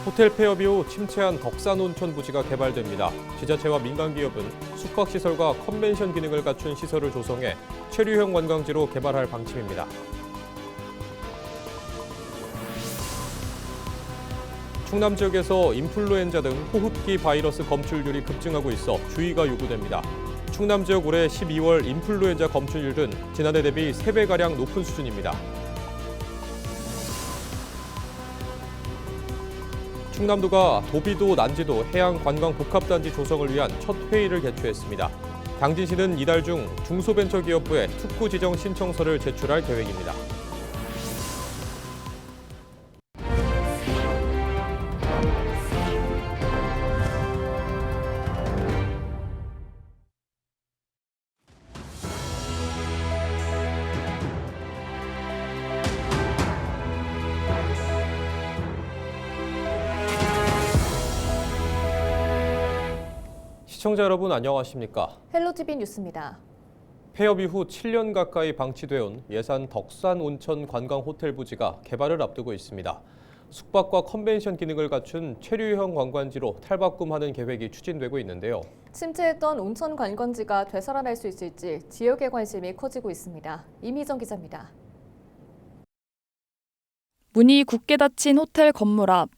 호텔 폐업 이후 침체한 덕산온천 부지가 개발됩니다. 지자체와 민간기업은 숙박시설과 컨벤션 기능을 갖춘 시설을 조성해 체류형 관광지로 개발할 방침입니다. 충남 지역에서 인플루엔자 등 호흡기 바이러스 검출률이 급증하고 있어 주의가 요구됩니다. 충남 지역 올해 12월 인플루엔자 검출률은 지난해 대비 3배가량 높은 수준입니다. 충남도가 도비도, 난지도 해양관광복합단지 조성을 위한 첫 회의를 개최했습니다. 당진시는 이달 중 중소벤처기업부에 특구 지정 신청서를 제출할 계획입니다. 시청자 여러분 안녕하십니까? 헬로티비 뉴스입니다. 폐업 이후 7년 가까이 방치돼온 예산 덕산 온천 관광 호텔 부지가 개발을 앞두고 있습니다. 숙박과 컨벤션 기능을 갖춘 체류형 관광지로 탈바꿈하는 계획이 추진되고 있는데요. 침체했던 온천 관광지가 되살아날 수 있을지 지역의 관심이 커지고 있습니다. 임희정 기자입니다. 문이 굳게 닫힌 호텔 건물 앞.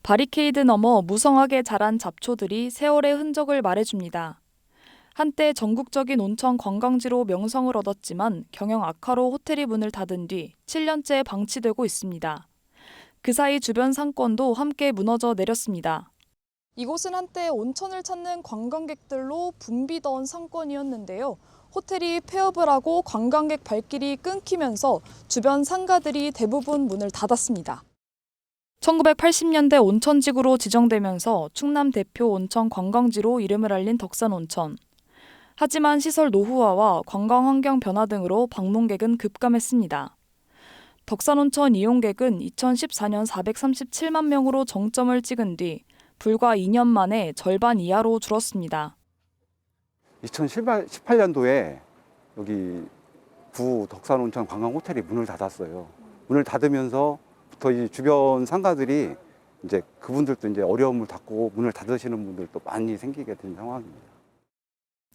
바리케이드 너머 무성하게 자란 잡초들이 세월의 흔적을 말해줍니다. 한때 전국적인 온천 관광지로 명성을 얻었지만 경영 악화로 호텔이 문을 닫은 뒤 7년째 방치되고 있습니다. 그 사이 주변 상권도 함께 무너져 내렸습니다. 이곳은 한때 온천을 찾는 관광객들로 붐비던 상권이었는데요. 호텔이 폐업을 하고 관광객 발길이 끊기면서 주변 상가들이 대부분 문을 닫았습니다. 1980년대 온천지구로 지정되면서 충남 대표 온천 관광지로 이름을 알린 덕산온천. 하지만 시설 노후화와 관광 환경 변화 등으로 방문객은 급감했습니다. 덕산온천 이용객은 2014년 437만 명으로 정점을 찍은 뒤 불과 2년 만에 절반 이하로 줄었습니다. 2018년도에 여기 구 덕산온천 관광호텔이 문을 닫았어요. 문을 닫으면서 이 주변 상가들이 이제 그분들도 이제 어려움을 겪고 문을 닫으시는 분들도 많이 생기게 된 상황입니다.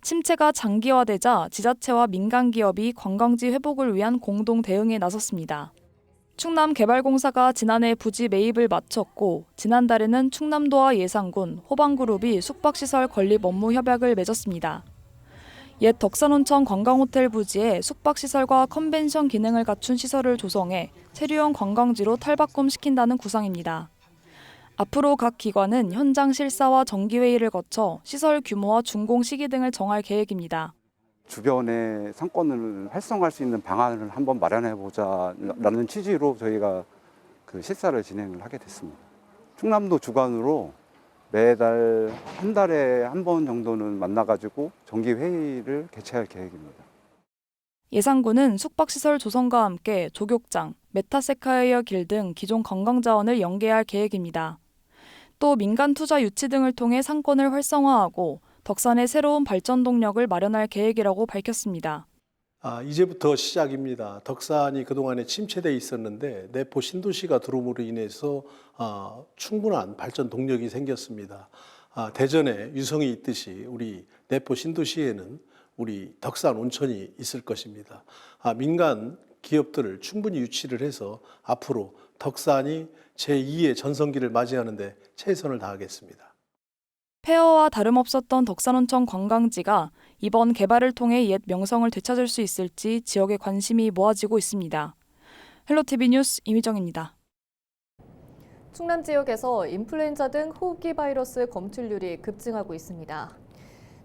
침체가 장기화되자 지자체와 민간기업이 관광지 회복을 위한 공동 대응에 나섰습니다. 충남개발공사가 지난해 부지 매입을 마쳤고 지난달에는 충남도와 예산군, 호방그룹이 숙박시설 건립 업무 협약을 맺었습니다. 옛 덕산온천 관광호텔 부지에 숙박시설과 컨벤션 기능을 갖춘 시설을 조성해 체류형 관광지로 탈바꿈시킨다는 구상입니다. 앞으로 각 기관은 현장 실사와 정기회의를 거쳐 시설 규모와 준공 시기 등을 정할 계획입니다. 주변에 상권을 활성화할 수 있는 방안을 한번 마련해보자라는 취지로 저희가 그 실사를 진행을 하게 됐습니다. 충남도 주관으로 매달 한 달에 한 번 정도는 만나가지고 정기회의를 개최할 계획입니다. 예산군은 숙박시설 조성과 함께 조격장, 메타세카이어 길 등 기존 관광자원을 연계할 계획입니다. 또 민간 투자 유치 등을 통해 상권을 활성화하고 덕산의 새로운 발전 동력을 마련할 계획이라고 밝혔습니다. 이제부터 시작입니다. 덕산이 그동안에 침체돼 있었는데 내포 신도시가 들어옴으로 인해서 충분한 발전 동력이 생겼습니다. 대전에 유성이 있듯이 우리 내포 신도시에는 우리 덕산 온천이 있을 것입니다. 민간 기업들을 충분히 유치를 해서 앞으로 덕산이 제2의 전성기를 맞이하는 데 최선을 다하겠습니다. 폐허와 다름없었던 덕산온천 관광지가 이번 개발을 통해 옛 명성을 되찾을 수 있을지 지역의 관심이 모아지고 있습니다. 헬로티비 뉴스 임희정입니다. 충남 지역에서 인플루엔자 등 호흡기 바이러스 검출률이 급증하고 있습니다.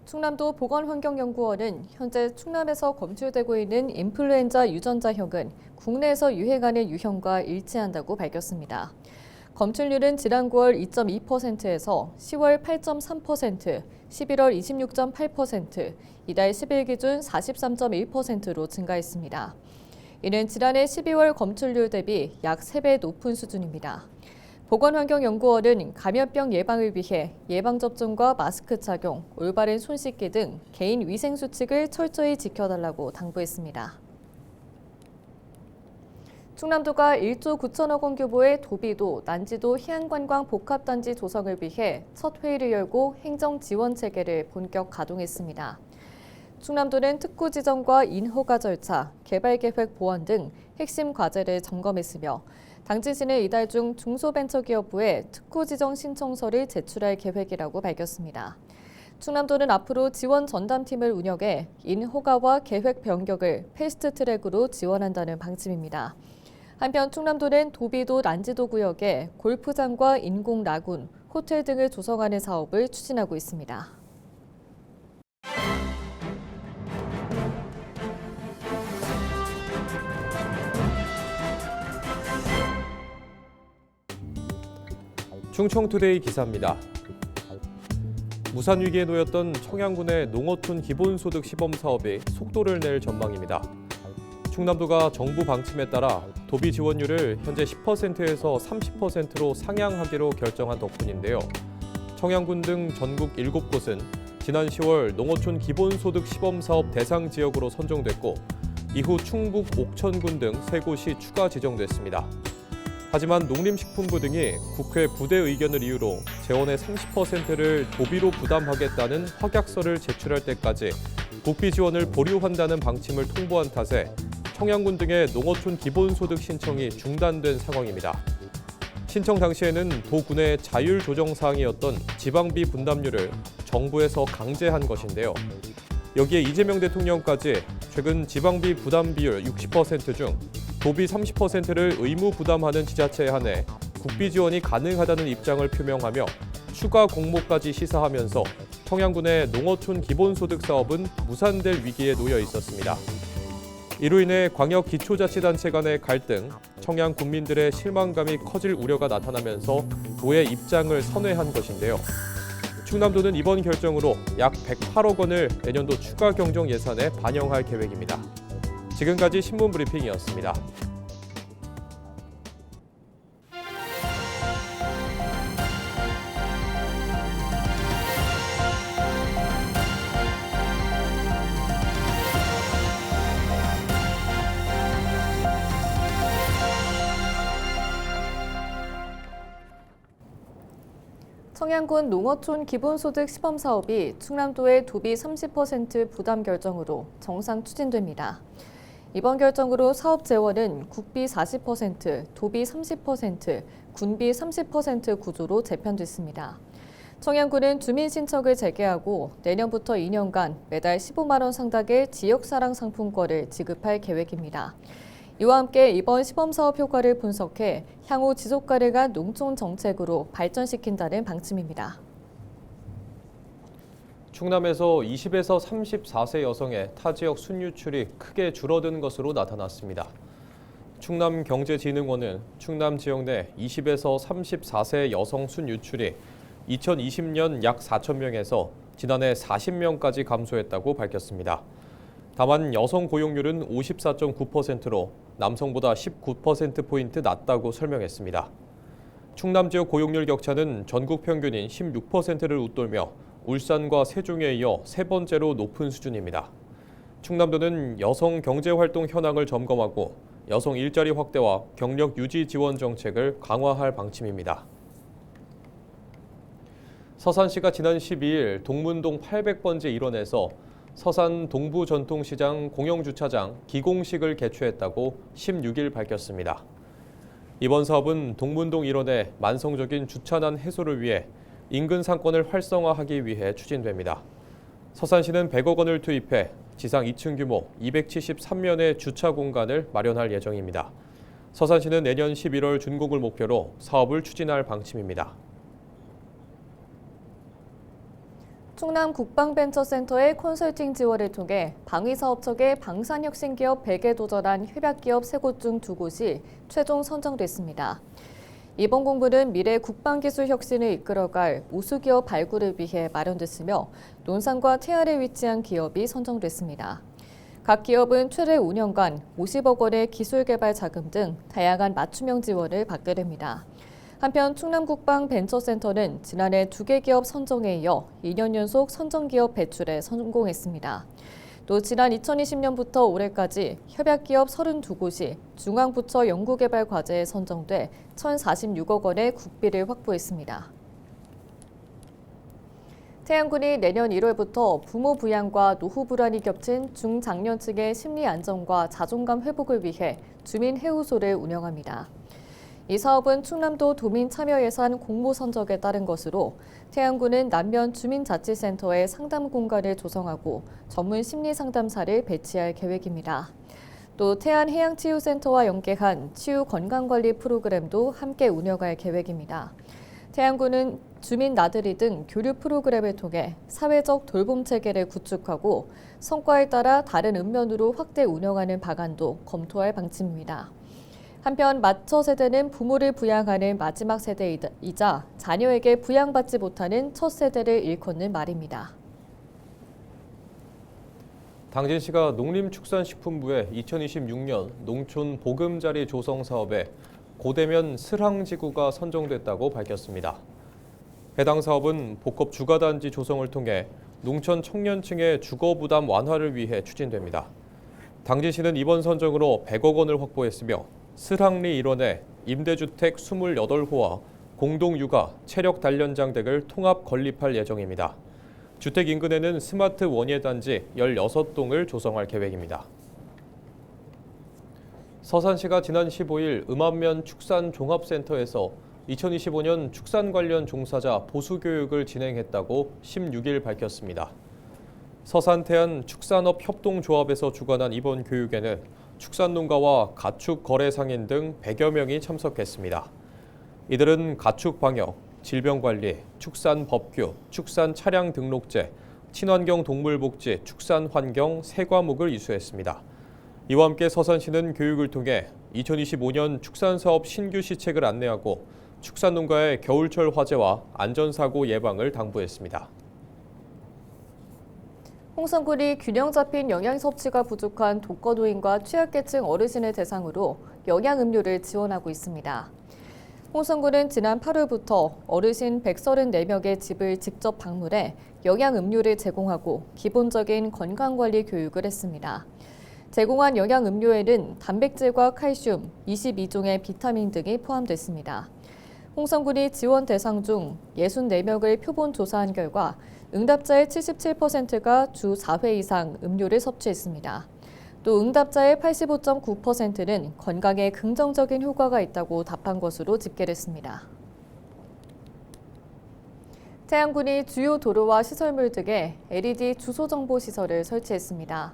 충남도 보건환경연구원은 현재 충남에서 검출되고 있는 인플루엔자 유전자형은 국내에서 유행하는 유형과 일치한다고 밝혔습니다. 검출률은 지난 9월 2.2%에서 10월 8.3%, 11월 26.8%, 이달 10일 기준 43.1%로 증가했습니다. 이는 지난해 12월 검출률 대비 약 3배 높은 수준입니다. 보건환경연구원은 감염병 예방을 위해 예방접종과 마스크 착용, 올바른 손 씻기 등 개인 위생 수칙을 철저히 지켜달라고 당부했습니다. 충남도가 1조 9천억 원 규모의 도비도, 난지도 해안관광 복합단지 조성을 위해 첫 회의를 열고 행정 지원 체계를 본격 가동했습니다. 충남도는 특구 지정과 인허가 절차, 개발 계획 보완 등 핵심 과제를 점검했으며 당진시는 이달 중 중소벤처기업부에 특구 지정 신청서를 제출할 계획이라고 밝혔습니다. 충남도는 앞으로 지원 전담팀을 운영해 인허가와 계획 변경을 패스트트랙으로 지원한다는 방침입니다. 한편 충남도는 도비도 난지도 구역에 골프장과 인공 라군, 호텔 등을 조성하는 사업을 추진하고 있습니다. 충청투데이 기사입니다. 무산 위기에 놓였던 청양군의 농어촌 기본소득 시범 사업이 속도를 낼 전망입니다. 충남도가 정부 방침에 따라 도비 지원율을 현재 10%에서 30%로 상향하기로 결정한 덕분인데요. 청양군 등 전국 7곳은 지난 10월 농어촌 기본소득 시범 사업 대상 지역으로 선정됐고 이후 충북 옥천군 등 3곳이 추가 지정됐습니다. 하지만 농림식품부 등이 국회 부대 의견을 이유로 재원의 30%를 도비로 부담하겠다는 확약서를 제출할 때까지 국비 지원을 보류한다는 방침을 통보한 탓에 청양군 등의 농어촌 기본소득 신청이 중단된 상황입니다. 신청 당시에는 도군의 자율 조정 사항이었던 지방비 분담률을 정부에서 강제한 것인데요. 여기에 이재명 대통령까지 최근 지방비 부담 비율 60% 중 도비 30%를 의무 부담하는 지자체에 한해 국비 지원이 가능하다는 입장을 표명하며 추가 공모까지 시사하면서 청양군의 농어촌 기본소득 사업은 무산될 위기에 놓여 있었습니다. 이로 인해 광역 기초자치단체 간의 갈등, 청양 군민들의 실망감이 커질 우려가 나타나면서 도의 입장을 선회한 것인데요. 충남도는 이번 결정으로 약 108억 원을 내년도 추가 경정 예산에 반영할 계획입니다. 지금까지 신문 브리핑이었습니다. 청양군 농어촌 기본소득 시범 사업이 충남도의 도비 30% 부담 결정으로 정상 추진됩니다. 이번 결정으로 사업 재원은 국비 40%, 도비 30%, 군비 30% 구조로 재편됐습니다. 청양군은 주민 신청을 재개하고 내년부터 2년간 매달 15만 원 상당의 지역사랑 상품권을 지급할 계획입니다. 이와 함께 이번 시범사업 효과를 분석해 향후 지속 가능한 농촌 정책으로 발전시킨다는 방침입니다. 충남에서 20에서 34세 여성의 타 지역 순유출이 크게 줄어든 것으로 나타났습니다. 충남경제진흥원은 충남 지역 내 20에서 34세 여성 순유출이 2020년 약 4천 명에서 지난해 40명까지 감소했다고 밝혔습니다. 다만 여성 고용률은 54.9%로 남성보다 19%포인트 낮다고 설명했습니다. 충남 지역 고용률 격차는 전국 평균인 16%를 웃돌며 울산과 세종에 이어 세 번째로 높은 수준입니다. 충남도는 여성 경제활동 현황을 점검하고 여성 일자리 확대와 경력 유지 지원 정책을 강화할 방침입니다. 서산시가 지난 12일 동문동 800번지 일원에서 서산 동부전통시장 공영주차장 기공식을 개최했다고 16일 밝혔습니다. 이번 사업은 동문동 일원의 만성적인 주차난 해소를 위해 인근 상권을 활성화하기 위해 추진됩니다. 서산시는 100억 원을 투입해 지상 2층 규모 273면의 주차 공간을 마련할 예정입니다. 서산시는 내년 11월 준공을 목표로 사업을 추진할 방침입니다. 충남 국방벤처센터의 컨설팅 지원을 통해 방위사업청의 방산혁신기업 100에 도전한 협약기업 3곳 중 2곳이 최종 선정됐습니다. 이번 공모는 미래 국방기술 혁신을 이끌어갈 우수기업 발굴을 위해 마련됐으며 논산과 태안에 위치한 기업이 선정됐습니다. 각 기업은 최대 5년간 50억 원의 기술개발 자금 등 다양한 맞춤형 지원을 받게 됩니다. 한편 충남국방벤처센터는 지난해 2개 기업 선정에 이어 2년 연속 선정기업 배출에 성공했습니다. 또 지난 2020년부터 올해까지 협약기업 32곳이 중앙부처 연구개발 과제에 선정돼 1,046억 원의 국비를 확보했습니다. 태안군이 내년 1월부터 부모 부양과 노후 불안이 겹친 중장년층의 심리 안정과 자존감 회복을 위해 주민 해우소를 운영합니다. 이 사업은 충남도 도민 참여 예산 공모 선적에 따른 것으로 태안군은 남면 주민자치센터에 상담 공간을 조성하고 전문 심리 상담사를 배치할 계획입니다. 또 태안해양치유센터와 연계한 치유 건강관리 프로그램도 함께 운영할 계획입니다. 태안군은 주민 나들이 등 교류 프로그램을 통해 사회적 돌봄 체계를 구축하고 성과에 따라 다른 읍면으로 확대 운영하는 방안도 검토할 방침입니다. 한편 맞처 세대는 부모를 부양하는 마지막 세대이자 자녀에게 부양받지 못하는 첫 세대를 일컫는 말입니다. 당진시가 농림축산식품부의 2026년 농촌 보금자리 조성 사업에 고대면 스랑지구가 선정됐다고 밝혔습니다. 해당 사업은 복합 주거단지 조성을 통해 농촌 청년층의 주거 부담 완화를 위해 추진됩니다. 당진시는 이번 선정으로 100억 원을 확보했으며 스랑리 일원에 임대주택 28호와 공동육아, 체력 단련장 등을 통합 건립할 예정입니다. 주택 인근에는 스마트 원예단지 16동을 조성할 계획입니다. 서산시가 지난 15일 음암면 축산종합센터에서 2025년 축산 관련 종사자 보수교육을 진행했다고 16일 밝혔습니다. 서산태안 축산업협동조합에서 주관한 이번 교육에는 축산농가와 가축 거래 상인 등 100여 명이 참석했습니다. 이들은 가축 방역, 질병 관리, 축산 법규, 축산 차량 등록제, 친환경 동물 복지, 축산 환경 세 과목을 이수했습니다. 이와 함께 서산시는 교육을 통해 2025년 축산사업 신규 시책을 안내하고 축산농가의 겨울철 화재와 안전사고 예방을 당부했습니다. 홍성군이 균형 잡힌 영양 섭취가 부족한 독거노인과 취약계층 어르신을 대상으로 영양음료를 지원하고 있습니다. 홍성군은 지난 8월부터 어르신 134명의 집을 직접 방문해 영양음료를 제공하고 기본적인 건강관리 교육을 했습니다. 제공한 영양음료에는 단백질과 칼슘, 22종의 비타민 등이 포함됐습니다. 홍성군이 지원 대상 중 64명을 표본 조사한 결과 응답자의 77%가 주 4회 이상 음료를 섭취했습니다. 또 응답자의 85.9%는 건강에 긍정적인 효과가 있다고 답한 것으로 집계됐습니다. 태안군이 주요 도로와 시설물 등에 LED 주소 정보 시설을 설치했습니다.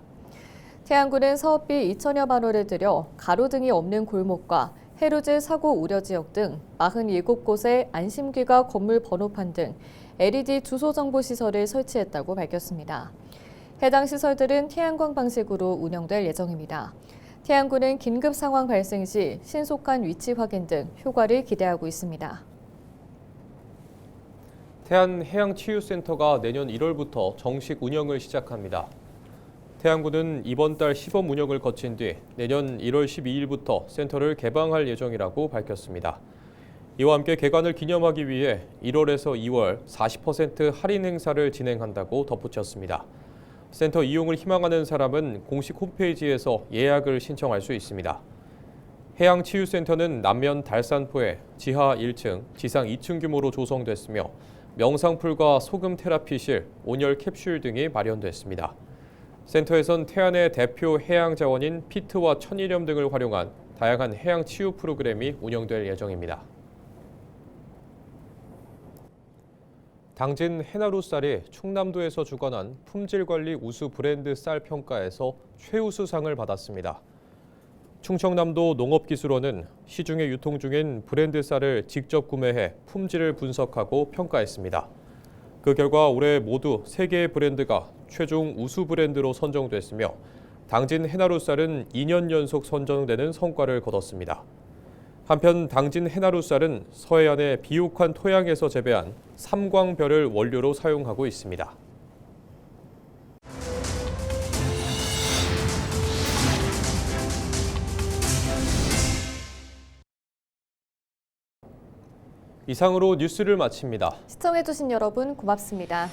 태안군은 사업비 2천여만 원을 들여 가로등이 없는 골목과 해루질 사고 우려 지역 등 47곳에 안심귀가 건물 번호판 등 LED 주소 정보 시설을 설치했다고 밝혔습니다. 해당 시설들은 태양광 방식으로 운영될 예정입니다. 태안군은 긴급 상황 발생 시 신속한 위치 확인 등 효과를 기대하고 있습니다. 태안해양치유센터가 내년 1월부터 정식 운영을 시작합니다. 태안군은 이번 달 시범 운영을 거친 뒤 내년 1월 12일부터 센터를 개방할 예정이라고 밝혔습니다. 이와 함께 개관을 기념하기 위해 1월에서 2월 40% 할인 행사를 진행한다고 덧붙였습니다. 센터 이용을 희망하는 사람은 공식 홈페이지에서 예약을 신청할 수 있습니다. 해양치유센터는 남면 달산포에 지하 1층, 지상 2층 규모로 조성됐으며 명상풀과 소금 테라피실, 온열 캡슐 등이 마련됐습니다. 센터에선 태안의 대표 해양 자원인 피트와 천일염 등을 활용한 다양한 해양 치유 프로그램이 운영될 예정입니다. 당진 해나루 쌀이 충남도에서 주관한 품질관리 우수 브랜드 쌀 평가에서 최우수상을 받았습니다. 충청남도 농업기술원은 시중에 유통 중인 브랜드 쌀을 직접 구매해 품질을 분석하고 평가했습니다. 그 결과 올해 모두 3개의 브랜드가 최종 우수 브랜드로 선정됐으며 당진 해나루 쌀은 2년 연속 선정되는 성과를 거뒀습니다. 한편 당진 해나루 쌀은 서해안의 비옥한 토양에서 재배한 삼광별을 원료로 사용하고 있습니다. 이상으로 뉴스를 마칩니다. 시청해주신 여러분 고맙습니다.